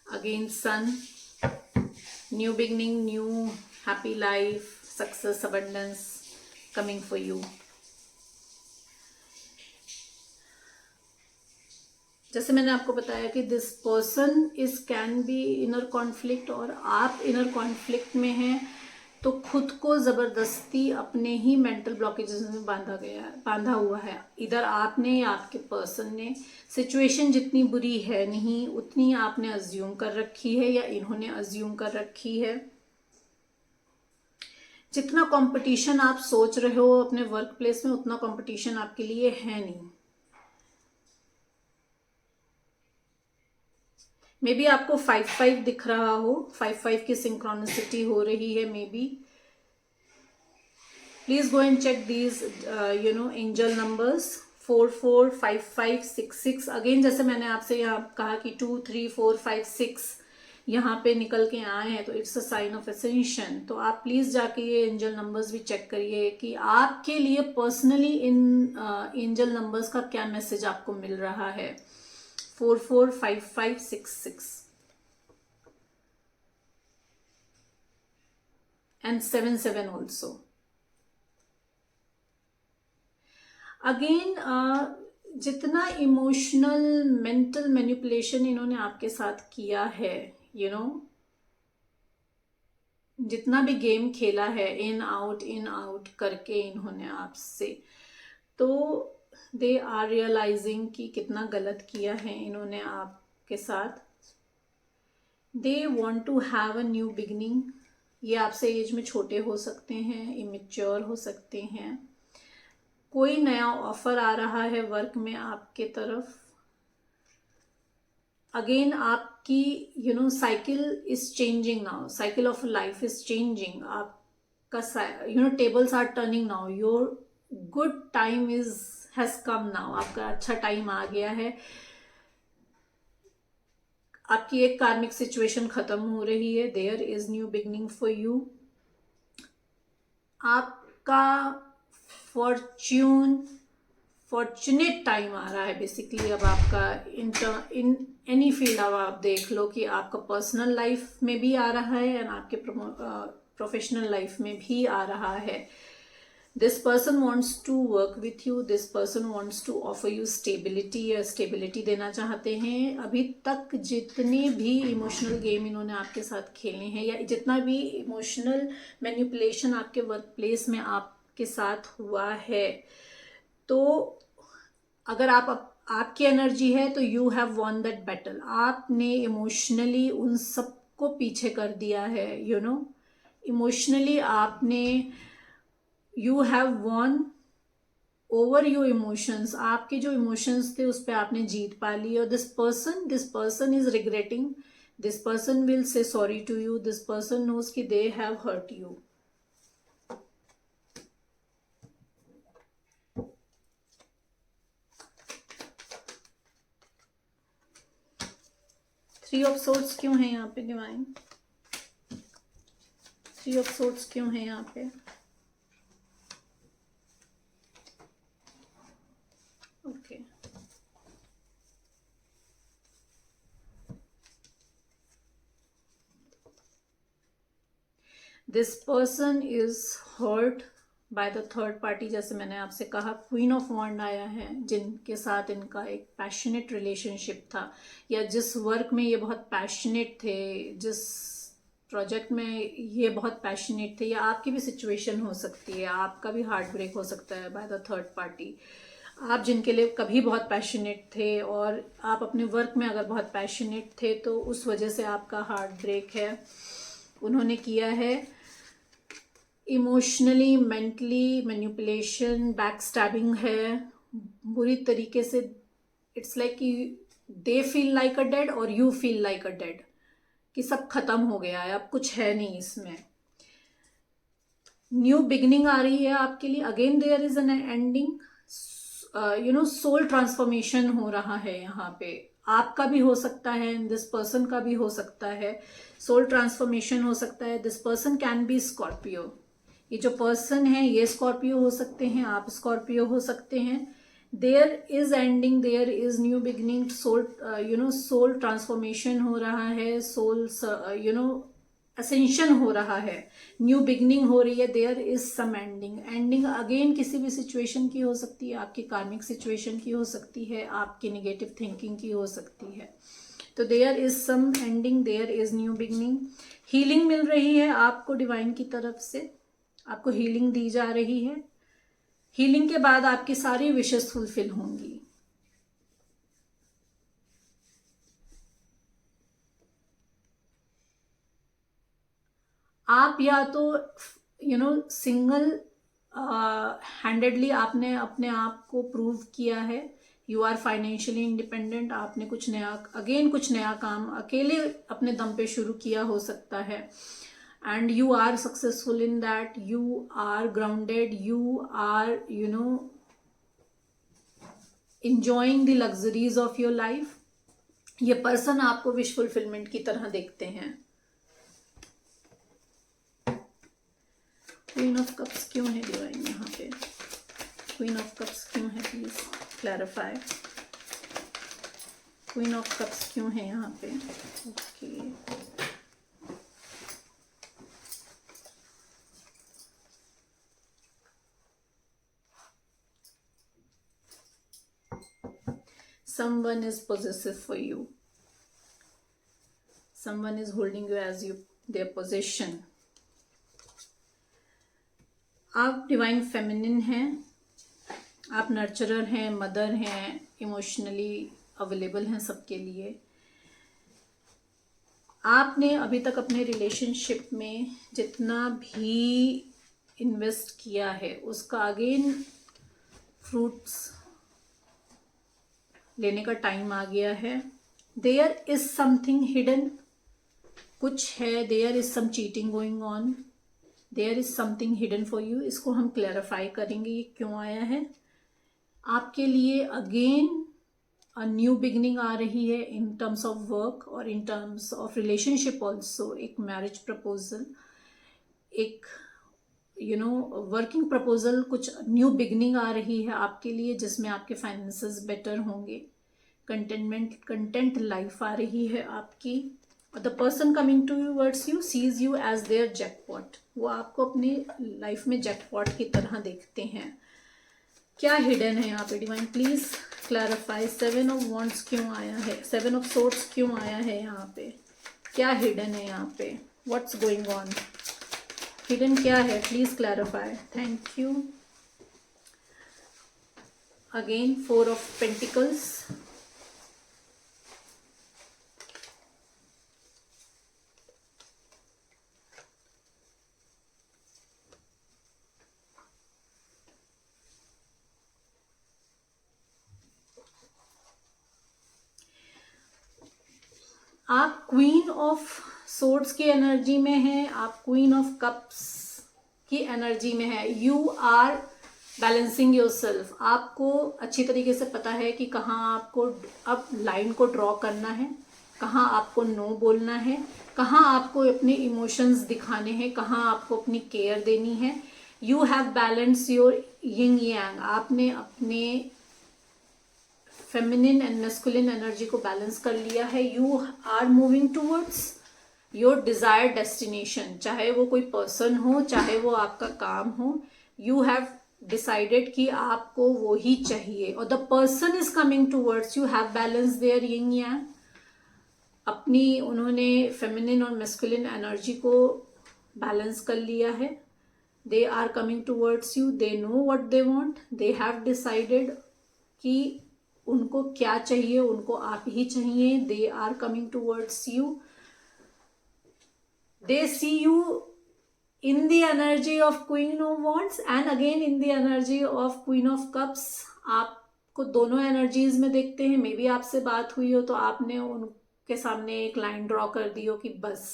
again sun, new beginning, new happy life, success, abundance coming for you. जैसे मैंने आपको बताया कि this person is can be inner conflict, और आप इनर कॉन्फ्लिक्ट में हैं, तो खुद को ज़बरदस्ती अपने ही मेंटल ब्लॉकेजेस में बांधा हुआ है, इधर आपने या आपके पर्सन ने। सिचुएशन जितनी बुरी है नहीं, उतनी आपने अज्यूम कर रखी है या इन्होंने अज्यूम कर रखी है। जितना कंपटीशन आप सोच रहे हो अपने वर्क प्लेस में, उतना कंपटीशन आपके लिए है नहीं। मे बी आपको 5-5 दिख रहा हो, 5-5 की सिंक्रोनिसिटी हो रही है may be. Please go and check these angel numbers 4-4, 5-5, 6-6। Again जैसे मैंने आपसे यहाँ कहा कि 2, 3, 4, 5, 6 यहाँ पे निकल के आए हैं, तो it's a sign of ascension. तो आप प्लीज जाके ये एंजल नंबर्स भी चेक करिए कि आपके लिए पर्सनली इन एंजल नंबर्स का क्या मैसेज आपको मिल रहा है। 4-4, 5-5, 6-6 and 7-7 also. अगेन जितना इमोशनल मेंटल मैनिपुलेशन इन्होंने आपके साथ किया है, जितना भी गेम खेला है, इन आउट करके इन्होंने आपसे, तो दे आर रियलाइजिंग कि कितना गलत किया है इन्होंने आपके साथ। They want to have a new beginning. ये आपसे एज में छोटे हो सकते हैं, इमेच्योर हो सकते हैं। कोई नया ऑफर आ रहा है वर्क में आपके तरफ। अगेन आपकी cycle is changing now, cycle of life is changing. आपका tables are turning now, your good time has come now. आपका अच्छा टाइम आ गया है। आपकी एक कार्मिक सिचुएशन खत्म हो रही है। There is new beginning for you. आपका फॉर्चुनेट टाइम आ रहा है बेसिकली। अब आपका इन एनी फील्ड, अब आप देख लो कि आपका पर्सनल लाइफ में भी आ रहा है एंड आपके प्रोफेशनल लाइफ में भी आ रहा है। This person wants to work with you, this person wants to offer you stability, या स्टेबिलिटी देना चाहते हैं। अभी तक जितने भी इमोशनल गेम इन्होंने आपके साथ खेले हैं, या जितना भी इमोशनल मैनिपुलेशन आपके वर्क प्लेस में आपके साथ हुआ है, तो अगर आपकी एनर्जी है तो you have von that battle. आपने इमोशनली उन सबको पीछे कर दिया है। इमोशनली आपने you have von over your emotions. आपके जो इमोशंस थे उस पर आपने जीत पा ली। और this person is regretting, this person will say sorry to you, this person knows कि they have hurt you. Three of swords क्यों है यहाँ पे डिवाइन? थ्री ऑफ सोर्ड्स क्यों है यहाँ पे? Okay, this person is hurt by the third party. जैसे मैंने आपसे कहा, क्वीन ऑफ वॉन्ड आया है, जिनके साथ इनका एक पैशनेट रिलेशनशिप था, या जिस वर्क में ये बहुत पैशनेट थे, जिस प्रोजेक्ट में ये बहुत पैशनेट थे, या आपकी भी सिचुएशन हो सकती है, आपका भी हार्ट ब्रेक हो सकता है बाय द थर्ड पार्टी। आप जिनके लिए कभी बहुत पैशनेट थे, और आप अपने वर्क में अगर बहुत पैशनेट थे, तो उस वजह से आपका हार्ट ब्रेक है। उन्होंने किया है emotionally, mentally manipulation, back stabbing है बुरी तरीके से। इट्स लाइक कि they feel like a dead और you feel like a dead, कि सब खत्म हो गया है, अब कुछ है नहीं इसमें। न्यू बिगनिंग आ रही है आपके लिए। Again there is an ending. Soul transformation हो रहा है यहाँ पे। आपका भी हो सकता है, दिस पर्सन का भी हो सकता है। सोल ट्रांसफॉर्मेशन हो सकता है। This person can B Scorpio, ये जो पर्सन है ये स्कॉर्पियो हो सकते हैं, आप स्कॉर्पियो हो सकते हैं। There is ending, there is new beginning, soul soul transformation हो रहा है, सोल असेंशन हो रहा है, न्यू बिगनिंग हो रही है। There is some ending, ending again किसी भी सिचुएशन की हो सकती है, आपकी कार्मिक सिचुएशन की हो सकती है, आपकी नेगेटिव थिंकिंग की हो सकती है। तो there is some ending, there is new beginning. Healing मिल रही है आपको डिवाइन की तरफ से, आपको हीलिंग दी जा रही है। हीलिंग के बाद आपकी सारी विशेस फुलफिल होंगी। आप या तो सिंगल हैंडेडली आपने अपने आप को प्रूव किया है, यू आर फाइनेंशियली इंडिपेंडेंट, आपने कुछ नया काम अकेले अपने दम पे शुरू किया हो सकता है, and you are successful in that, you are grounded, you are enjoying the luxuries of your life। ये पर्सन आपको विश फुलफिलमेंट की तरह देखते हैं। क्वीन ऑफ कप्स क्यों है डिवाइन यहाँ पे? क्वीन ऑफ कप्स क्यों है, please clarify. Queen of cups क्यों है यहाँ पे? Okay, someone is possessive for you, someone is holding you as their possession। आप डिवाइन फेमिनिन हैं, आप नर्चरर हैं, मदर हैं, इमोशनली अवेलेबल हैं सबके लिए। आपने अभी तक अपने रिलेशनशिप में जितना भी इन्वेस्ट किया है उसका अगेन फ्रूट्स लेने का टाइम आ गया है। देयर इज समथिंग हिडन, कुछ है, there is some cheating going on, there is something hidden for you. इसको हम क्लैरिफाई करेंगे ये क्यों आया है। आपके लिए अगेन अ न्यू बिगनिंग आ रही है इन टर्म्स ऑफ वर्क और in terms of relationship also. एक मैरिज प्रपोजल, एक वर्किंग प्रपोजल, कुछ न्यू बिगनिंग आ रही है आपके लिए जिसमें आपके फाइनेंसेस बेटर होंगे, कंटेंट लाइफ आ रही है आपकी। और the person coming to you words you sees you as their jackpot, वो आपको अपनी लाइफ में जैकपॉट की तरह देखते हैं। क्या हिडन है यहाँ पे divine, please clarify. 7 of wands क्यों आया है, 7 ऑफ सोर्ड्स क्यों आया है यहाँ पे? क्या हिडन है यहाँ पे? What's going on? हिडन क्या है, please clarify. Thank you. Again 4 of pentacles, आप क्वीन ऑफ सोर्ड्स की एनर्जी में हैं, आप क्वीन ऑफ कप्स की एनर्जी में है। यू आर बैलेंसिंग योरसेल्फ, आपको अच्छी तरीके से पता है कि कहाँ आपको अब लाइन को ड्रॉ करना है, कहाँ आपको नो बोलना है, कहाँ आपको अपने इमोशंस दिखाने हैं, कहाँ आपको अपनी केयर देनी है। You have balance your yin yang, आपने अपने फेमिनिन एंड मैस्कुलिन एनर्जी को बैलेंस कर लिया है। You are moving towards your desired destination, चाहे वो कोई पर्सन हो, चाहे वो आपका काम हो। यू हैव डिसाइडेड कि आपको वो ही चाहिए और the person is coming towards you, have balance their yin yang. अपनी उन्होंने फेमिनिन और मैस्कुलिन एनर्जी को बैलेंस कर लिया है। They are coming towards you, they know what they want, they have decided कि उनको क्या चाहिए, उनको आप ही चाहिए। They are coming towards you, they see you in the energy of Queen of Wands and again in the energy of Queen of Cups। आपको दोनों एनर्जीज में देखते हैं। मे बी आपसे बात हुई हो तो आपने उनके सामने एक लाइन ड्रॉ कर दी हो कि बस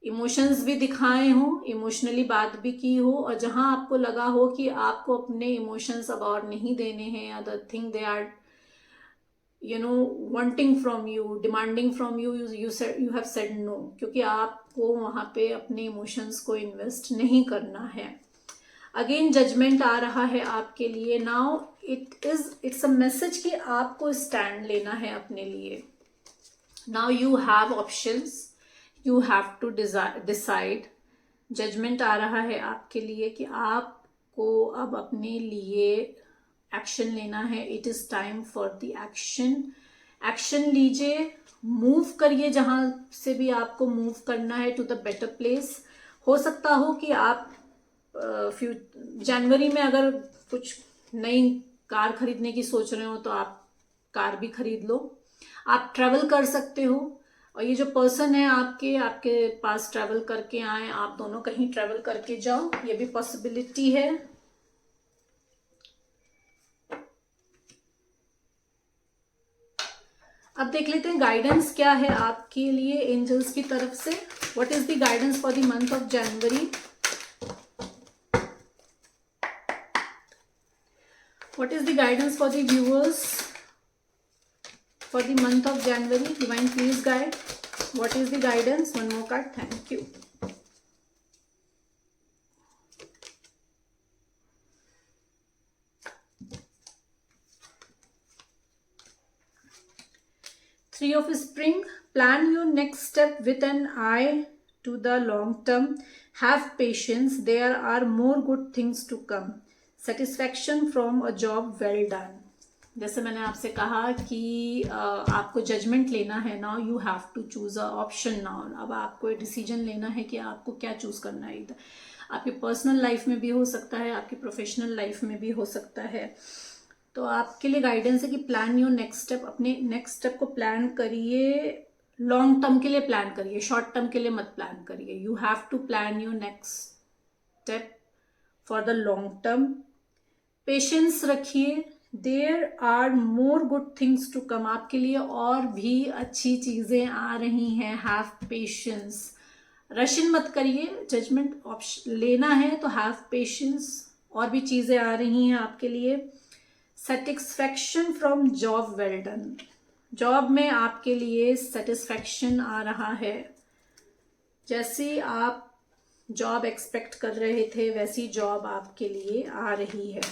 इमोशंस भी दिखाए हो, इमोशनली बात भी की हो, और जहां आपको लगा हो कि आपको अपने इमोशंस अब और नहीं देने हैं, other thing they are wanting from you, demanding from you, you have said no, क्योंकि आपको वहाँ पे अपने इमोशंस को इन्वेस्ट नहीं करना है। अगेन जजमेंट आ रहा है आपके लिए। नाउ इट्स अ मैसेज कि आपको स्टैंड लेना है अपने लिए। Now you have options, you have to decide. Judgement आ रहा है आपके लिए कि आपको अब अपने लिए एक्शन लेना है। It is time for the action. Action लीजिए, मूव करिए जहां से भी आपको मूव करना है टू द बेटर प्लेस। हो सकता हो कि आप जनवरी में अगर कुछ नई कार खरीदने की सोच रहे हो तो आप कार भी खरीद लो। आप ट्रैवल कर सकते हो, और ये जो पर्सन है आपके पास ट्रैवल करके आए, आप दोनों कहीं ट्रैवल करके जाओ, ये भी पॉसिबिलिटी है। अब देख लेते हैं गाइडेंस क्या है आपके लिए एंजल्स की तरफ से। What is the guidance for the month of January? What is the guidance for the viewers for the month of January? Divine, please guide. What is the guidance? One more card. Thank you. Three of Spring. Plan your next step with an eye to the long term. Have patience. There are more good things to come. Satisfaction from a job well done. जैसे मैंने आपसे कहा कि आपको judgement लेना है। Now you have to choose a option now. अब आपको डिसीजन लेना है कि आपको क्या चूज करना है। इधर आपकी पर्सनल लाइफ में भी हो सकता है, आपकी प्रोफेशनल लाइफ में भी हो सकता है। तो आपके लिए गाइडेंस है कि प्लान योर नेक्स्ट स्टेप। अपने नेक्स्ट स्टेप को प्लान करिए, लॉन्ग टर्म के लिए प्लान करिए, शॉर्ट टर्म के लिए मत प्लान करिए। You have to plan your next step for the long term. Patience रखिए। There are more good things to come. आपके लिए और भी अच्छी चीजें आ रही हैं। Have patience. रशियन मत करिए, जजमेंट ऑप्शन लेना है तो हैव पेशेंस। और भी चीजें आ रही हैं आपके लिए। Satisfaction from job well done. Job में आपके लिए सेटिस्फैक्शन आ रहा है। जैसी आप जॉब एक्सपेक्ट कर रहे थे वैसी जॉब आपके लिए आ रही है।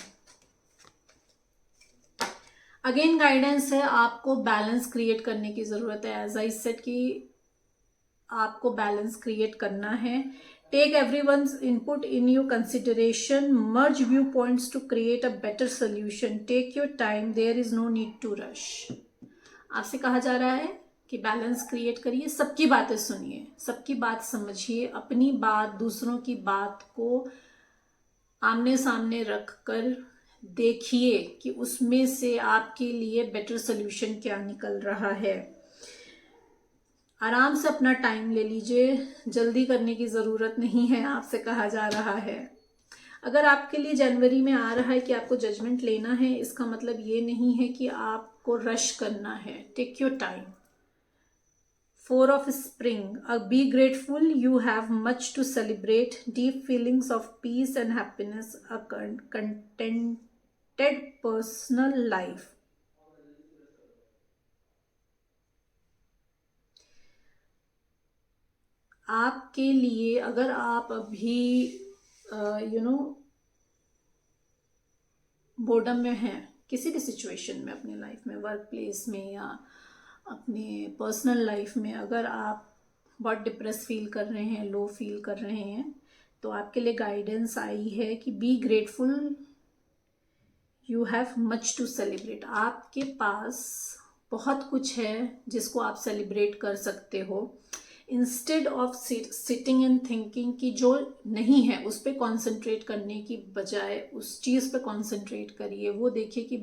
अगेन गाइडेंस है, आपको बैलेंस क्रिएट करने की जरूरत है। एज आई सेड कि आपको बैलेंस क्रिएट करना है। Take everyone's input in your consideration, merge view points to create a better solution, take your time, there is no need to rush. आपसे कहा जा रहा है कि बैलेंस क्रिएट करिए, सबकी बातें सुनिए, सबकी बात समझिए, अपनी बात दूसरों की बात को आमने सामने रख कर देखिए कि उसमें से आपके लिए बेटर सोल्यूशन क्या निकल रहा है। आराम से अपना टाइम ले लीजिए, जल्दी करने की ज़रूरत नहीं है, आपसे कहा जा रहा है। अगर आपके लिए जनवरी में आ रहा है कि आपको जजमेंट लेना है, इसका मतलब ये नहीं है कि आपको रश करना है। Take your time. 4 of Spring. Be grateful. You have much to celebrate. Deep feelings of peace and happiness. A contented personal life. आपके लिए अगर आप अभी बोर्डम में हैं, किसी भी सिचुएशन में अपनी लाइफ में, वर्क प्लेस में या अपने पर्सनल लाइफ में, अगर आप बहुत डिप्रेस फील कर रहे हैं, लो फील कर रहे हैं, तो आपके लिए गाइडेंस आई है कि be grateful, you have much to celebrate. आपके पास बहुत कुछ है जिसको आप सेलिब्रेट कर सकते हो। Instead of sitting and thinking कि जो नहीं है उस पर कॉन्सेंट्रेट करने की बजाय उस चीज़ पे कॉन्सेंट्रेट करिए। वो देखिए कि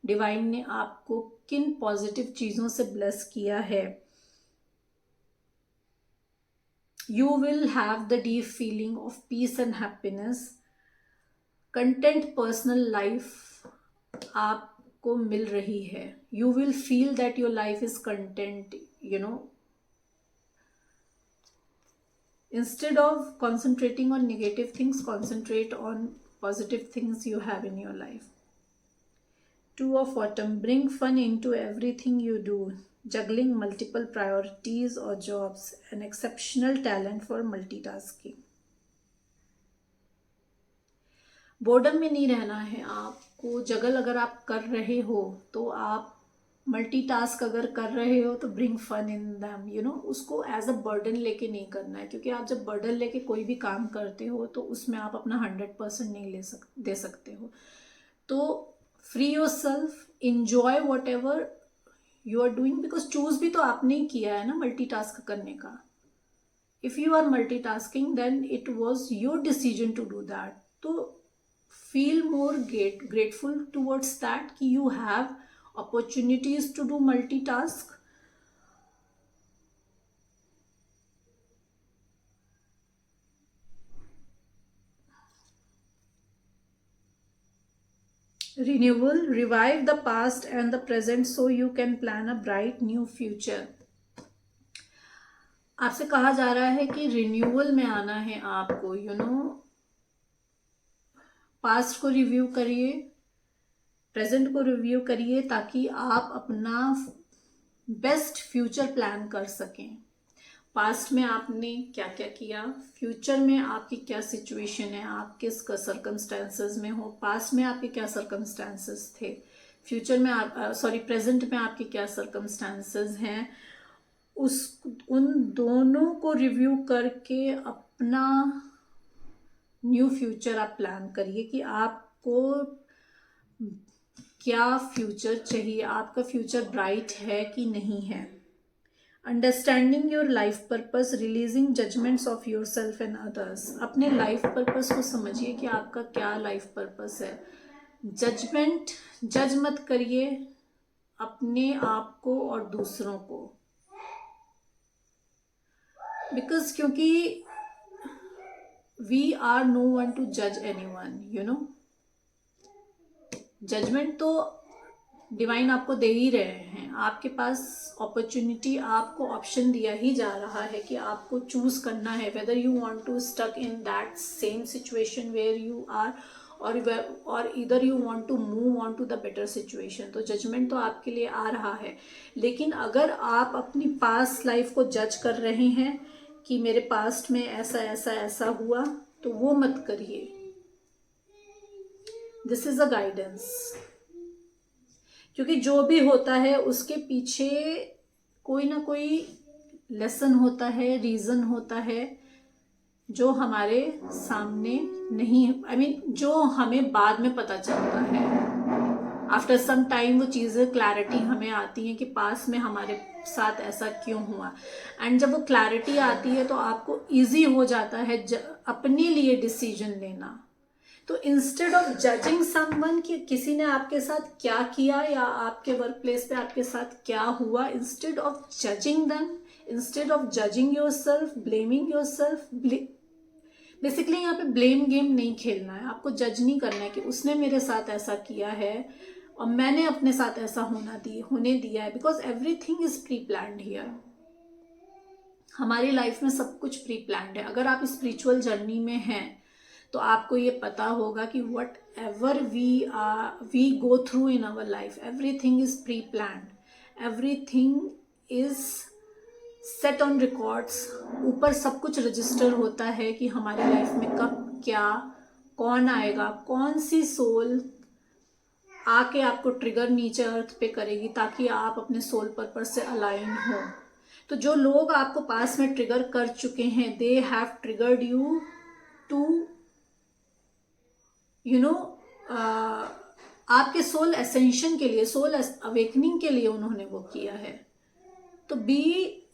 डिवाइन ने आपको किन पॉजिटिव चीज़ों से ब्लेस किया है। You will have the deep feeling of peace and happiness. Content personal life आपको मिल रही है। You will feel that your life is content, instead of concentrating on negative things, concentrate on positive things you have in your life. Two of Autumn, bring fun into everything you do, juggling multiple priorities or jobs, an exceptional talent for multitasking. Boredom में नहीं रहना है आपको। जगल अगर आप कर रहे हो तो आप मल्टीटास्क अगर कर रहे हो तो bring fun in them, you know, उसको एज अ बर्डन लेके नहीं करना है, क्योंकि आप जब बर्डन लेके कोई भी काम करते हो तो उसमें आप अपना 100% नहीं दे सकते हो। तो free yourself, enjoy whatever you are doing, because choose भी तो आपने ही किया है ना मल्टीटास्क करने का। If you are multitasking then it was your decision to do that. तो feel more grateful towards that कि you have opportunities to do multitask. Renewal, revive the past and the present so you can plan a bright new future. आपसे कहा जा रहा है कि renewal में आना है आपको, यू नो, पास्ट को रिव्यू करिए, प्रेजेंट को रिव्यू करिए, ताकि आप अपना बेस्ट फ्यूचर प्लान कर सकें। पास्ट में आपने क्या क्या किया, फ्यूचर में आपकी क्या सिचुएशन है, आप किस सर्कमस्टांसेस में हो। पास्ट में आपके क्या सर्कमस्टांसेस थे, फ्यूचर में आप प्रेजेंट में आपके क्या सर्कमस्टांसेस हैं, उन दोनों को रिव्यू करके अपना न्यू फ्यूचर आप प्लान करिए कि आपको क्या फ्यूचर चाहिए, आपका फ्यूचर ब्राइट है कि नहीं है। Understanding your life purpose, releasing judgements of your self and others. अपने लाइफ पर्पस को समझिए कि आपका क्या लाइफ पर्पस है। जज मत करिए अपने आप को और दूसरों को, बिकॉज क्योंकि we are no one to जज any one, you know. Judgement तो डिवाइन आपको दे ही रहे हैं, आपके पास अपॉर्चुनिटी, आपको ऑप्शन दिया ही जा रहा है कि आपको चूज करना है whether you want to stuck in that same situation where you are, और इधर you want to move on to the better situation. तो जजमेंट तो आपके लिए आ रहा है, लेकिन अगर आप अपनी पास्ट लाइफ को जज कर रहे हैं कि मेरे पास्ट में ऐसा ऐसा ऐसा हुआ, तो वो मत करिए। दिस इज अ गाइडेंस, क्योंकि जो भी होता है उसके पीछे कोई ना कोई लेसन होता है, रीजन होता है, जो हमारे सामने नहीं, I mean, जो हमें बाद में पता चलता है। आफ्टर सम टाइम वो चीज़ें क्लैरिटी हमें आती है कि पास में हमारे साथ ऐसा क्यों हुआ, एंड जब वो क्लैरिटी आती है तो आपको इजी हो जाता है अपने लिए डिसीजन लेना। तो इंस्टेड ऑफ जजिंग समवन कि किसी ने आपके साथ क्या किया या आपके वर्क प्लेस पे आपके साथ क्या हुआ, instead of judging them, instead of judging your self, blaming your self, basically यहाँ पे ब्लेम गेम नहीं खेलना है। आपको जज नहीं करना है कि उसने मेरे साथ ऐसा किया है और मैंने अपने साथ ऐसा होने दिया है, because everything is pre planned here. हमारी लाइफ में सब कुछ प्री प्लान्ड है। अगर आप स्पिरिचुअल जर्नी में हैं तो आपको ये पता होगा कि whatever we go through in our life, everything is pre planned, everything is set on records. ऊपर सब कुछ रजिस्टर होता है कि हमारी लाइफ में कब क्या, कौन आएगा, कौन सी सोल आके आपको ट्रिगर नीचे अर्थ पे करेगी ताकि आप अपने सोल पर्पस से अलाइन हो। तो जो लोग आपको पास में ट्रिगर कर चुके हैं, they have triggered you too, you know, आपके सोल एसेंशन के लिए, सोल अवेकनिंग के लिए उन्होंने वो किया है। तो बी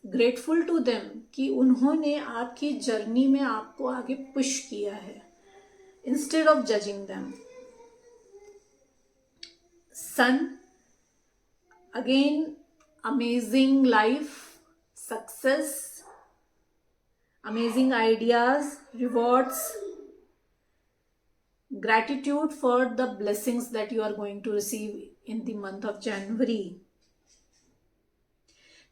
ग्रेटफुल टू देम कि उन्होंने आपकी जर्नी में आपको आगे पुश किया है, instead of judging them. Sun, again amazing life, success, amazing ideas, rewards, gratitude for the blessings that you are going to receive in the month of January.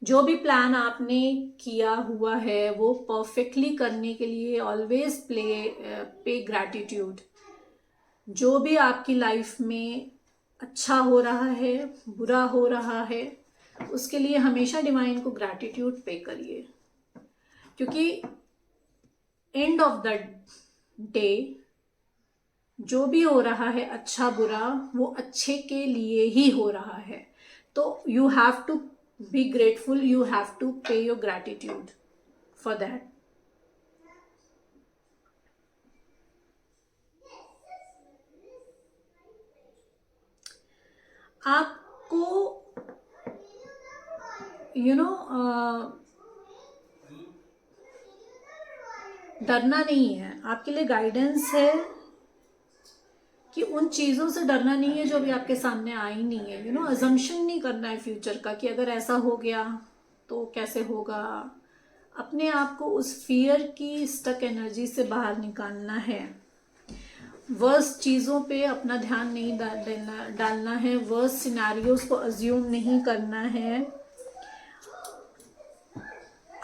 जो भी प्लान आपने किया हुआ है वो परफेक्टली करने के लिए ऑलवेज पे ग्रैटिट्यूड। जो भी आपकी लाइफ में अच्छा हो रहा है, बुरा हो रहा है, उसके लिए हमेशा डिवाइन को ग्रैटिट्यूड पे करिए, क्योंकि एंड ऑफ द डे जो भी हो रहा है अच्छा बुरा वो अच्छे के लिए ही हो रहा है। तो you have to be grateful, you have to pay your gratitude for that. आपको डरना नहीं है, आपके लिए गाइडेंस है कि उन चीज़ों से डरना नहीं है जो अभी आपके सामने आई नहीं है। अजम्पशन नहीं करना है फ्यूचर का कि अगर ऐसा हो गया तो कैसे होगा। अपने आप को उस फियर की स्टक एनर्जी से बाहर निकालना है। वर्स्ट चीज़ों पे अपना ध्यान नहीं डालना है, वर्स्ट सिनेरियोज को अज्यूम नहीं करना है।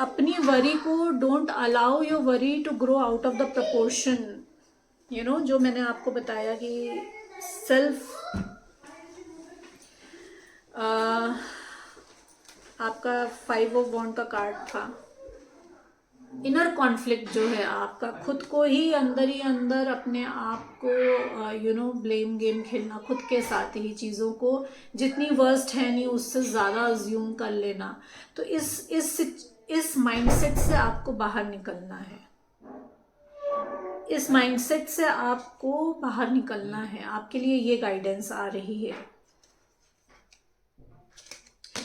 अपनी वरी को, don't allow your worry to grow out of the proportion. जो मैंने आपको बताया कि सेल्फ आपका 5 ऑफ वॉन्ड का कार्ड था। इनर कॉन्फ्लिक्ट जो है आपका, खुद को ही अंदर अपने आप को ब्लेम गेम खेलना, खुद के साथ ही चीज़ों को जितनी वर्स्ट है नहीं उससे ज़्यादा अज्यूम कर लेना। तो इस माइंडसेट से आपको बाहर निकलना है, इस माइंडसेट से आपको बाहर निकलना है। आपके लिए ये गाइडेंस आ रही है।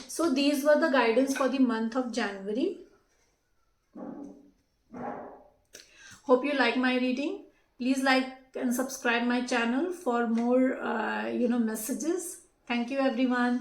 So these were the guidance for the month of January. Hope you like my reading. Please like and subscribe my channel for more messages. Thank you everyone.